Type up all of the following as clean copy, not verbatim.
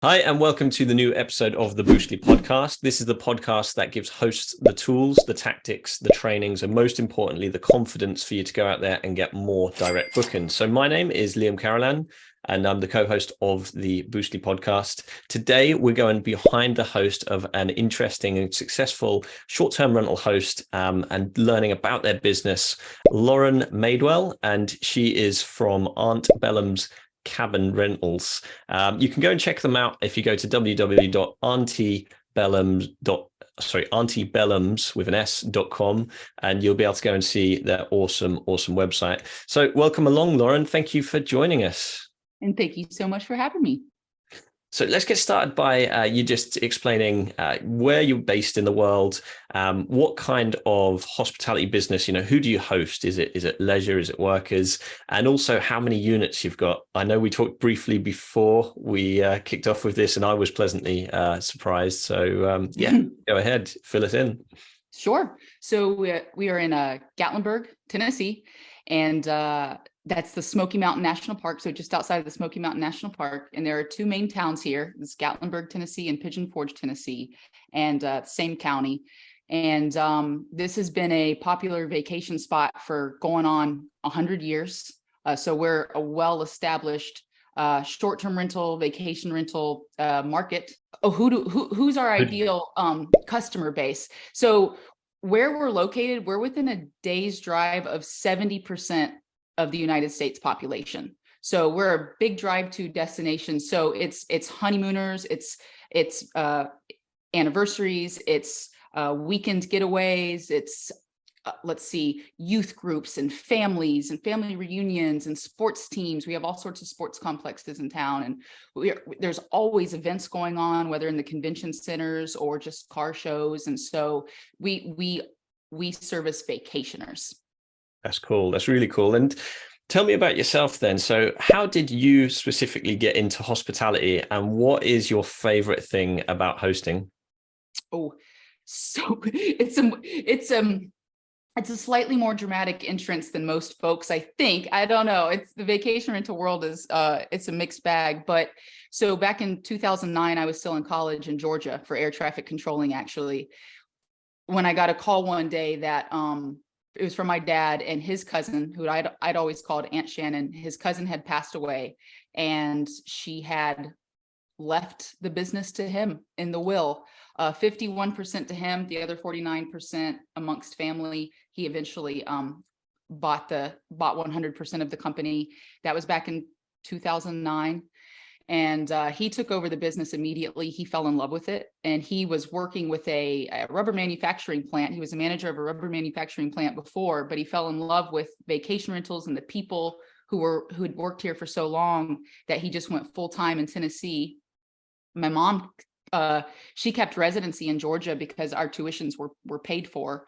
Hi, and welcome to the new episode of the Boostly podcast. This is the podcast that gives hosts the tools, the tactics, the trainings, and most importantly, the confidence for you to go out there and get more direct bookings. So my name is Liam Carlan, and I'm the co-host of the Boostly podcast. Today, we're going behind the host of an interesting and successful short-term rental host and learning about their business, Lauren Madewell, and she is from Auntie Belham's Cabin Rentals. You can go and check them out if you go to www.auntibelhams with an s.com, and you'll be able to go and see their awesome website. So welcome along, Lauren. Thank you for joining us. And thank you so much for having me. So let's get started by you just explaining where you're based in the world, what kind of hospitality business, who do you host? Is it leisure? Is it workers? And also how many units you've got. I know we talked briefly before we kicked off with this, and I was pleasantly surprised. So go ahead, fill it in. Sure. So we are in Gatlinburg, Tennessee, and that's the Smokey Mountain National Park. So just outside of the Smokey Mountain National Park. And there are two main towns here. It's Gatlinburg, Tennessee and Pigeon Forge, Tennessee, and same county. And this has been a popular vacation spot for going on 100 years. So we're a well-established short-term rental, vacation rental market. Oh, who's our ideal customer base? So where we're located, we're within a day's drive of 70% of the United States population. So we're a big drive to destination. So it's honeymooners, it's anniversaries, it's weekend getaways, it's youth groups and family reunions and sports teams. We have all sorts of sports complexes in town, and there's always events going on, whether in the convention centers or just car shows. And so we service vacationers. That's cool. That's really cool. And tell me about yourself then. So how did you specifically get into hospitality, and what is your favorite thing about hosting? Oh, so it's a slightly more dramatic entrance than most folks, I think. I don't know. It's the vacation rental world is it's a mixed bag. But so back in 2009, I was still in college in Georgia for air traffic controlling, actually, when I got a call one day that it was from my dad and his cousin, who I'd always called Aunt Shannon. His cousin had passed away, and she had left the business to him in the will. 51% to him, the other 49% amongst family. He eventually bought 100% of the company. That was back in 2009. And he took over the business immediately. He fell in love with it. And he was working with a rubber manufacturing plant. He was a manager of a rubber manufacturing plant before, but he fell in love with vacation rentals and the people who had worked here for so long that he just went full time in Tennessee. My mom, she kept residency in Georgia because our tuitions were paid for.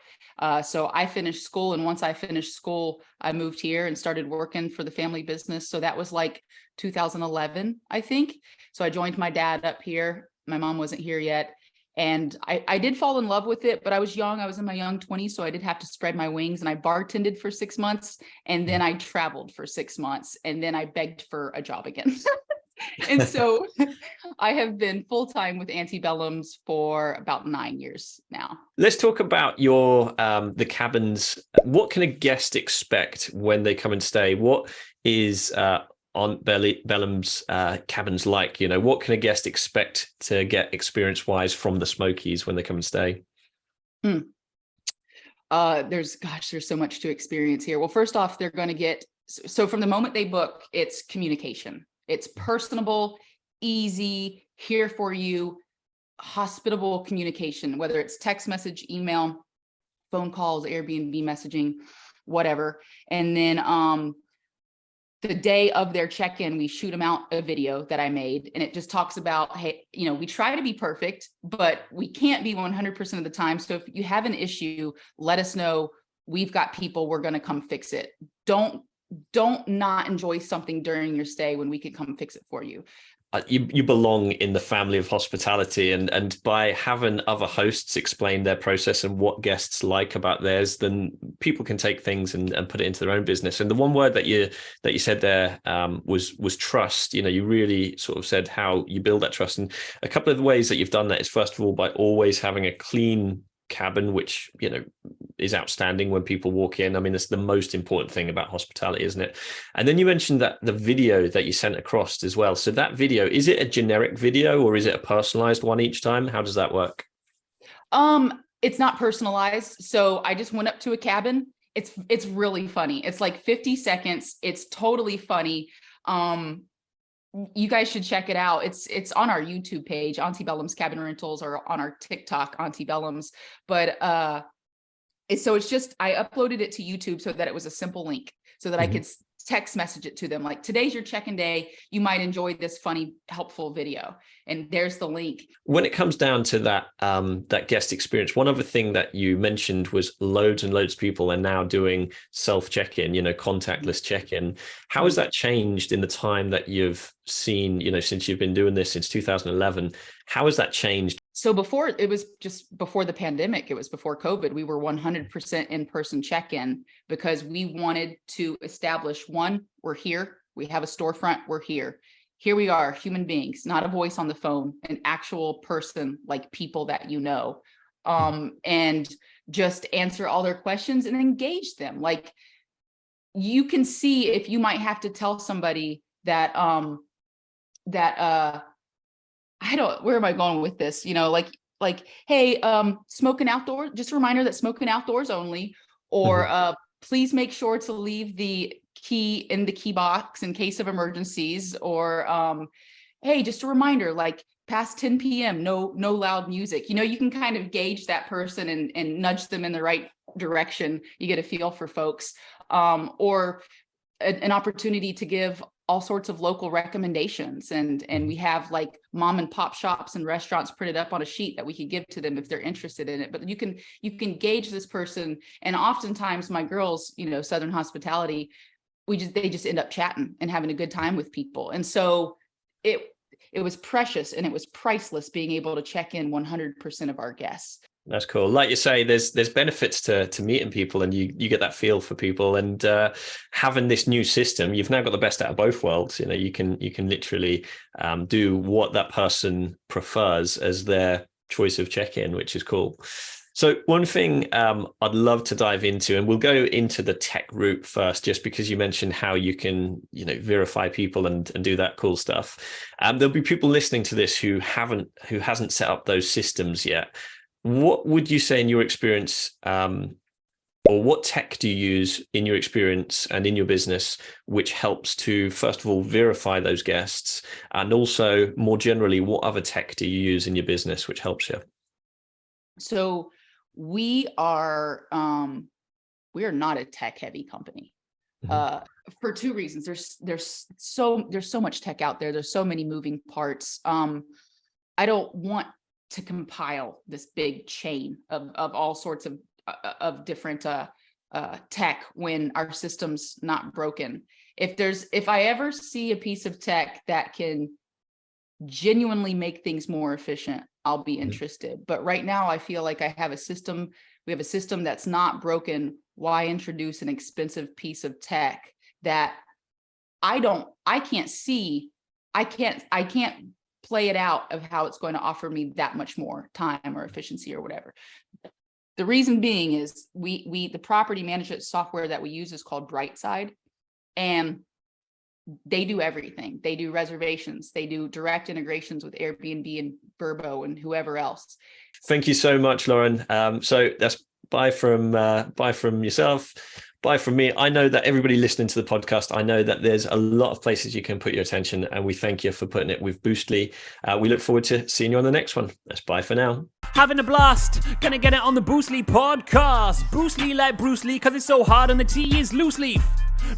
So I finished school. And once I finished school, I moved here and started working for the family business. So that was like 2011, I think. So I joined my dad up here. My mom wasn't here yet. And I did fall in love with it, but I was young. I was in my young 20s. So I did have to spread my wings, and I bartended for 6 months. And then I traveled for 6 months. And then I begged for a job again. And so I have been full-time with Auntie Belham's for about 9 years now. Let's talk about your the cabins. What can a guest expect when they come and stay? What is Aunt Belham's cabins like? What can a guest expect to get experience-wise from the Smokies when they come and stay? There's so much to experience here. Well, first off, they're going to get, so from the moment they book, it's communication. It's personable, easy, here for you, hospitable communication, whether it's text message, email, phone calls, Airbnb messaging, whatever. And then the day of their check-in, we shoot them out a video that I made, and it just talks about, hey, we try to be perfect, but we can't be 100% of the time. So if you have an issue, let us know. We've got people, we're going to come fix it. Don't not enjoy something during your stay when we could come fix it for you. you belong in the family of hospitality, and by having other hosts explain their process and what guests like about theirs, then people can take things and put it into their own business. And the one word that you said there was trust. You really sort of said how you build that trust, and a couple of the ways that you've done that is, first of all, by always having a clean cabin, which is outstanding when people walk in. I mean, that's the most important thing about hospitality, isn't it? And then you mentioned that the video that you sent across as well. So that video, is it a generic video or is it a personalized one each time? How does that work? It's not personalized. So I just went up to a cabin. It's really funny. It's like 50 seconds. It's totally funny. You guys should check it out. It's on our YouTube page, Auntie Belham's Cabin Rentals, or on our TikTok, Auntie Belham's. But so it's just, I uploaded it to YouTube so that it was a simple link, so that I could text message it to them. Like, today's your check-in day. You might enjoy this funny, helpful video. And there's the link. When it comes down to that guest experience, one other thing that you mentioned was loads and loads of people are now doing self check-in, contactless check-in. How has that changed in the time that you've seen, since you've been doing this since 2011? How has that changed? So before, it was just before the pandemic, it was before COVID, we were 100% in-person check-in, because we wanted to establish, one, we're here, we have a storefront, we're here. Here we are, human beings, not a voice on the phone, an actual person, like people that and just answer all their questions and engage them. Like, you can see if you might have to tell somebody that, where am I going with this? Hey, smoking outdoors, just a reminder that smoking outdoors only, or please make sure to leave the key in the key box in case of emergencies, or hey, just a reminder, like past 10 p.m., no loud music. You can kind of gauge that person and nudge them in the right direction. You get a feel for folks, or an opportunity to give all sorts of local recommendations. And we have like mom and pop shops and restaurants printed up on a sheet that we could give to them if they're interested in it. But you can gauge this person. And oftentimes my girls, Southern hospitality, they just end up chatting and having a good time with people. And so it was precious and it was priceless being able to check in 100% of our guests. That's cool. Like you say, there's benefits to meeting people, and you get that feel for people, and having this new system, you've now got the best out of both worlds. You can literally do what that person prefers as their choice of check-in, which is cool. So one thing I'd love to dive into, and we'll go into the tech route first, just because you mentioned how you can, verify people and do that cool stuff. There'll be people listening to this who hasn't set up those systems yet. What would you say in your experience, or what tech do you use in your experience and in your business, which helps to, first of all, verify those guests, and also more generally, what other tech do you use in your business which helps you? So we are not a tech heavy company, for two reasons. There's so much tech out there. There's so many moving parts. I don't want to compile this big chain of all sorts of different tech when our system's not broken. If I ever see a piece of tech that can genuinely make things more efficient, I'll be interested. But right now I feel like we have a system that's not broken. Why introduce an expensive piece of tech that I can't play it out of how it's going to offer me that much more time or efficiency or whatever. The reason being is the property management software that we use is called Brightside, and they do everything. They do reservations. They do direct integrations with Airbnb and Vrbo and whoever else. Thank you so much, Lauren. So that's bye from yourself. Bye from me. I know that everybody listening to the podcast, I know that there's a lot of places you can put your attention, and we thank you for putting it with Boostly. We look forward to seeing you on the next one. That's bye for now. Having a blast. Gonna get it on the Boostly podcast. Boostly like Bruce Lee, cause it's so hard and the T is loose leaf.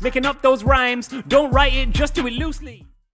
Making up those rhymes, don't write it, just do it loosely.